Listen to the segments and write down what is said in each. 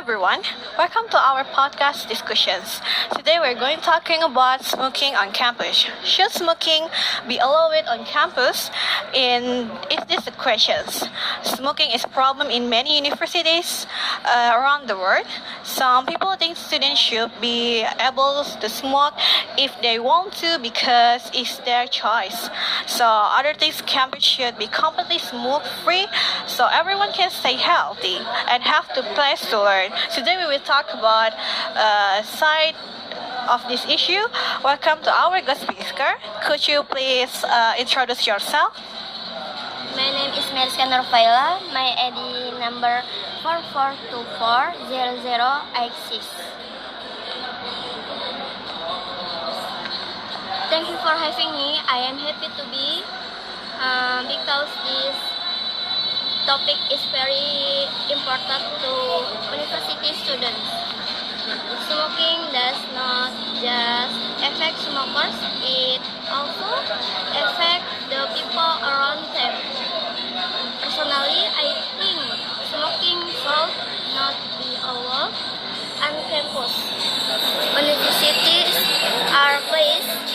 everyone, welcome to our podcast discussions. Today we're going talking about smoking on campus. Should smoking be allowed on campus? And is this a question? Smoking is a problem in many universities around the world. Some people think students should be able to smoke if they want to because it's their choice. So other things campus should be completely smoke free so everyone can stay healthy and have the place to learn. Today we will talk about side of this issue. Welcome to our guest speaker. Could you please introduce yourself? My name is Meriska Nurfaila. My ID number 44240086. Thank you for having me. I am happy to be because this topic is very important to university students. Smoking does not just affect smokers, it also affects the people around them. Personally, I think smoking should not be allowed on campus. Universities are places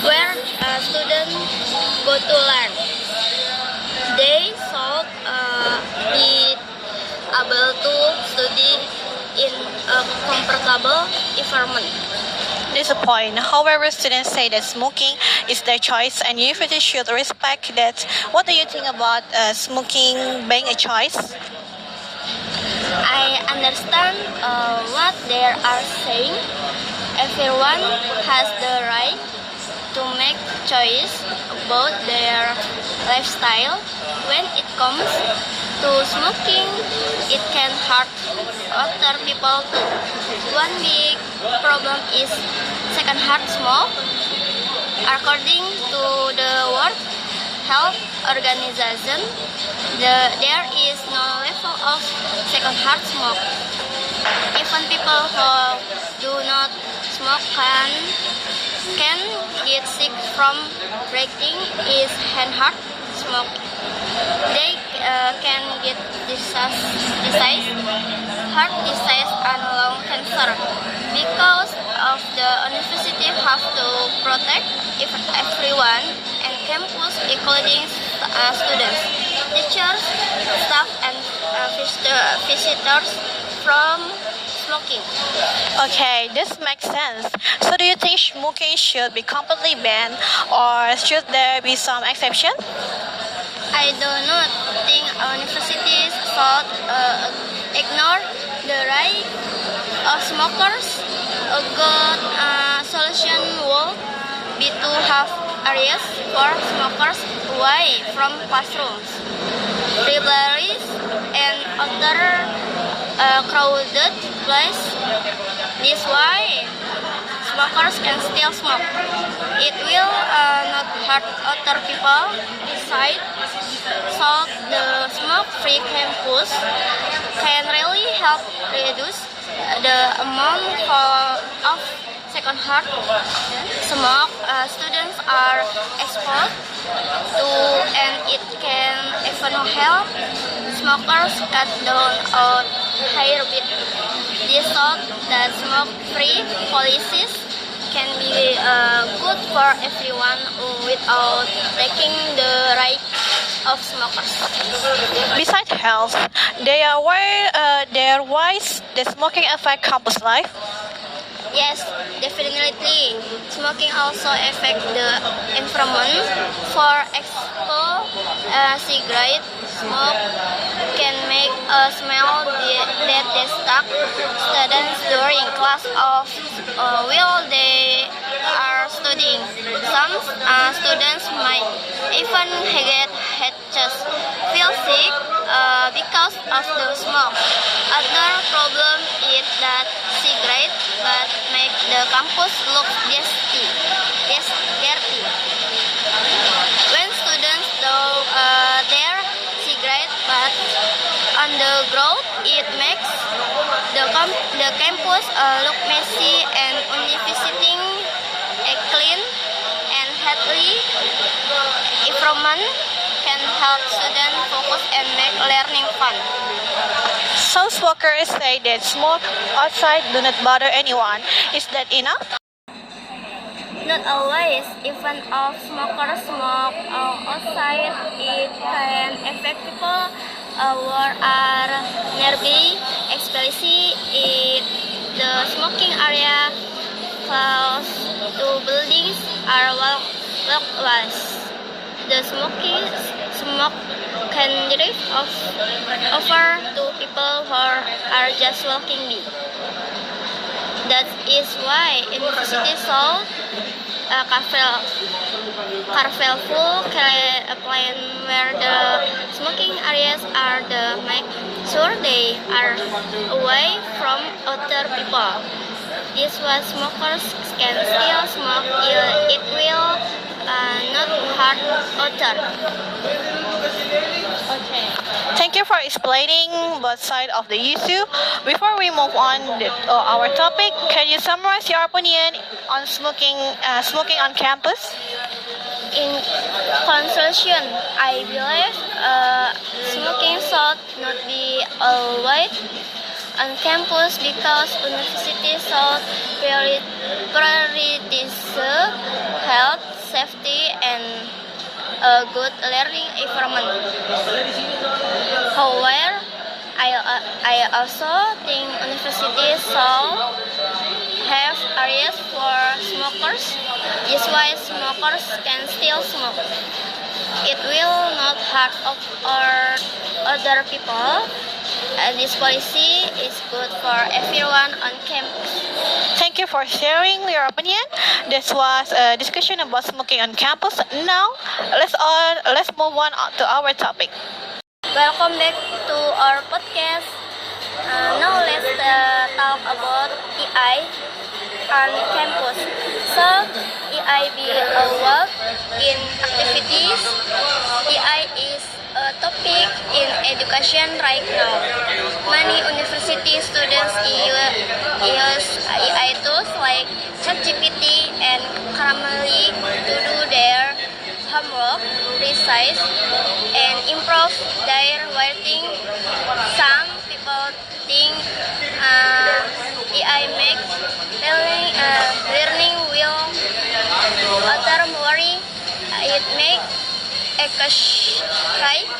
where students go to learn. They should be able to study in a comfortable environment. This is a point. However, students say that smoking is their choice and universities should respect that. What do you think about smoking being a choice? I understand what they are saying. Everyone has the right to make choice about their lifestyle. When it comes to smoking, it can hurt other people too. One big problem is secondhand smoke. According to the World Health Organization, there is no level of secondhand smoke. Even people who do not smoke can get sick from breathing in secondhand smoke. They can get disease, heart disease, and lung cancer. Because of the university have to protect everyone and campus, including students, teachers, staff, and visitors from smoking. Okay, this makes sense. So do you think smoking should be completely banned or should there be some exception? I do not think universities should ignore the right of smokers. A good solution would be to have areas for smokers away from classrooms, libraries, and other crowded places. This way, smokers can still smoke. It will not hurt other people. Besides, so the smoke-free campus can really help reduce the amount of secondhand smoke students are exposed to, and it can even help smokers cut down on habit. This thought that smoke-free policies can be good for everyone without breaking the right of smokers. Besides health, they are wise that smoking affect campus life. Yes, definitely. Smoking also affects the environment. For example, cigarette smoke can make a smell that distracts students during class while they are studying. Some students might even get headaches, feel sick because of the smoke. Other problem is that cigarette but make the campus look dirty. When students do their cigarette butt on the ground, it makes the campus look messy, and only visiting a clean and healthy environment can help students focus and make learning fun. Some smokers say that smoke outside do not bother anyone. Is that enough? Not always. Even if smokers smoke outside, it can affect people who are nearby, especially if the smoking area close to buildings are walkways. The smoke can drift over to people who are just walking by. That is why university should careful plan where the smoking areas are to make sure they are away from other people. This way smokers can still smoke. It will not hurt others. Thank you for explaining both sides of the issue. Before we move on to our topic, can you summarize your opinion on smoking on campus? In conclusion, I believe smoking should not be allowed on campus because universities should prioritize health, safety, and a good learning environment. However, I also think universities should have areas for smokers. This way smokers can still smoke. It will not hurt other people. This policy is good for everyone on campus. Thank you for sharing your opinion. This was a discussion about smoking on campus. Now, let's move on to our topic. Welcome back to our podcast. Now let's talk about EI on campus. So, EI be involved in activities. EI is a topic in education right now. Many university students use EI tools like ChatGPT and Grammarly to do their homework, revise, and improve their writing. Some people think AI makes learning will others worry it makes exercise,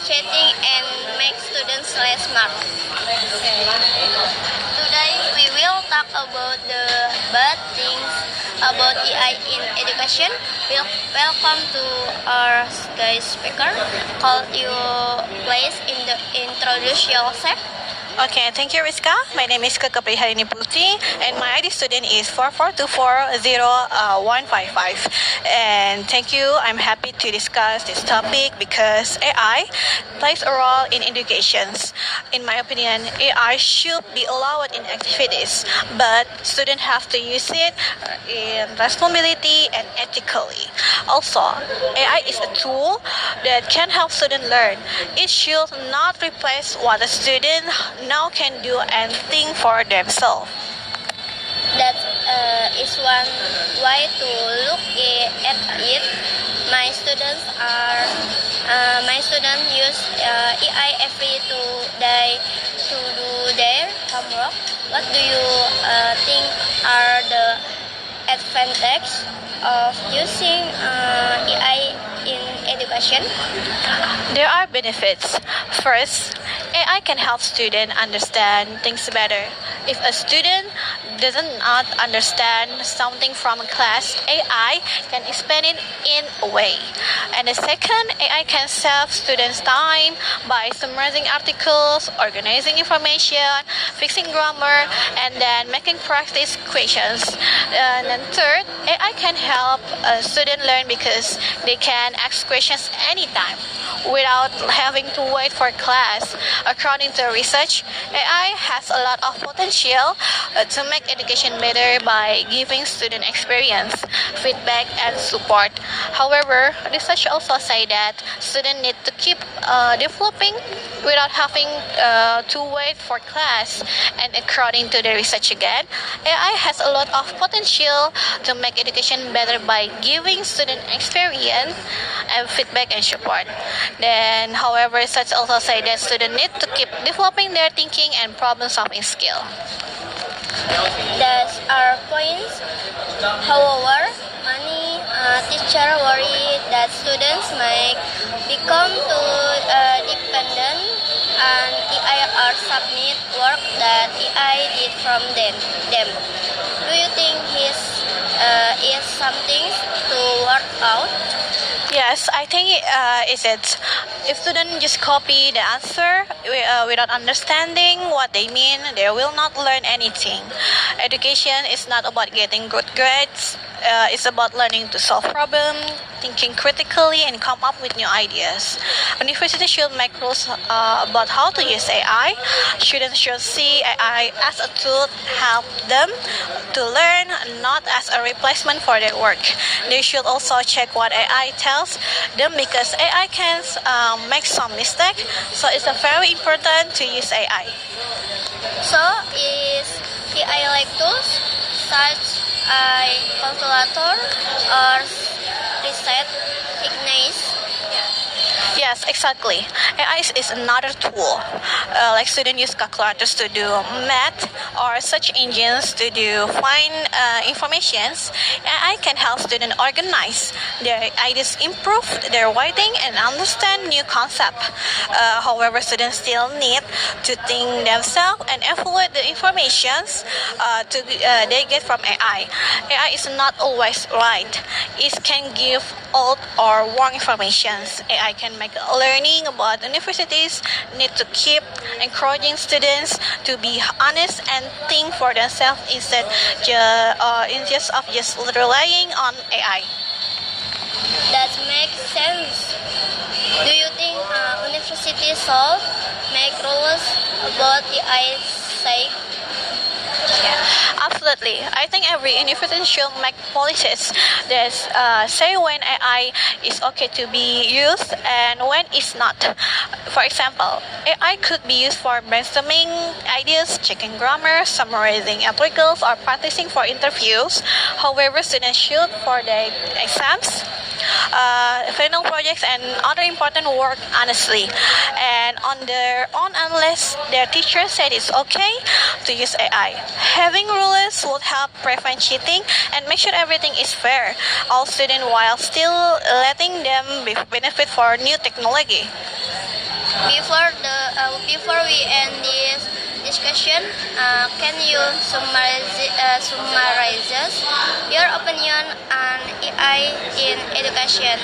chatting, and make students less smart. Today we will talk about the bad things about AI in education. Welcome to our guest speaker. Call you please in the introduce yourself. Okay, thank you, Rizka. My name is Keke Priharini Putri, and my ID student is 44240155. And thank you. I'm happy to discuss this topic because AI plays a role in education. In my opinion, AI should be allowed in activities, but students have to use it in responsibility and ethically. Also, AI is a tool that can help students learn. It should not replace what a student now can do and think for themselves. That is one way to look at it. My students use AI every day to do their homework. What do you think are the advantages of using AI in education? There are benefits. First, AI can help students understand things better. If a student does not understand something from a class, AI can explain it in a way. And the second, AI can save students time by summarizing articles, organizing information, fixing grammar, and then making practice questions. And then third, AI can help a student learn because they can ask questions anytime without having to wait for class. According to research, AI has a lot of potential to make education better by giving student experience, feedback, and support. However, research also say that students need to keep developing without having to wait for class. And according to the research again, AI has a lot of potential to make education better by giving student experience and feedback and support. Then, however, research also say that students need to keep developing their thinking and problem solving skill. That's our points. However, many teachers worry that students might become too dependent on AI or submit work that AI did from them. Do you think is something to work out? Yes, I think is it. If students just copy the answer without understanding what they mean, they will not learn anything. Education is not about getting good grades. It's about learning to solve problems, thinking critically, and come up with new ideas. Universities should make rules about how to use AI. Students should see AI as a tool to help them to learn, not as a replacement for their work. They should also check what AI tells them because AI can make some mistake. So it's very important to use AI. So, is AI like tools such as calculator or reset Ignites? Yes, exactly. AI is another tool. Like students use calculators to do math or search engines to do find informations. AI can help students organize their ideas, improve their writing, and understand new concepts. However, students still need to think themselves and evaluate the informations they get from AI. AI is not always right. It can give old or wrong information. AI can make learning about universities need to keep encouraging students to be honest and think for themselves instead of just relying on AI. That makes sense. Do you think universities should make rules about AI say? Yeah, absolutely. I think every university should make policies that say when AI is okay to be used and when it's not. For example, AI could be used for brainstorming ideas, checking grammar, summarizing articles, or practicing for interviews. However, students should for their exams, final projects, and other important work honestly and on their own unless their teacher said it's okay to use AI. Having rules would help prevent cheating and make sure everything is fair, all students while still letting them benefit for new technology. Before we end this discussion, can you summarize your opinion on AI in education?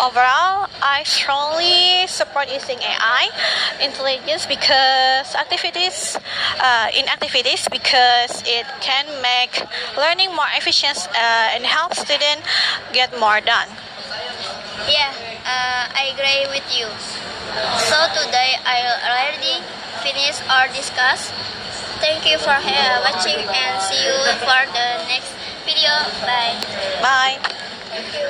Overall, I strongly support using AI intelligence because activities because it can make learning more efficient and help students get more done. Yeah, I agree with you. So today I already finished our discuss. Thank you for watching and see you for the next video. Bye. Bye. Thank you.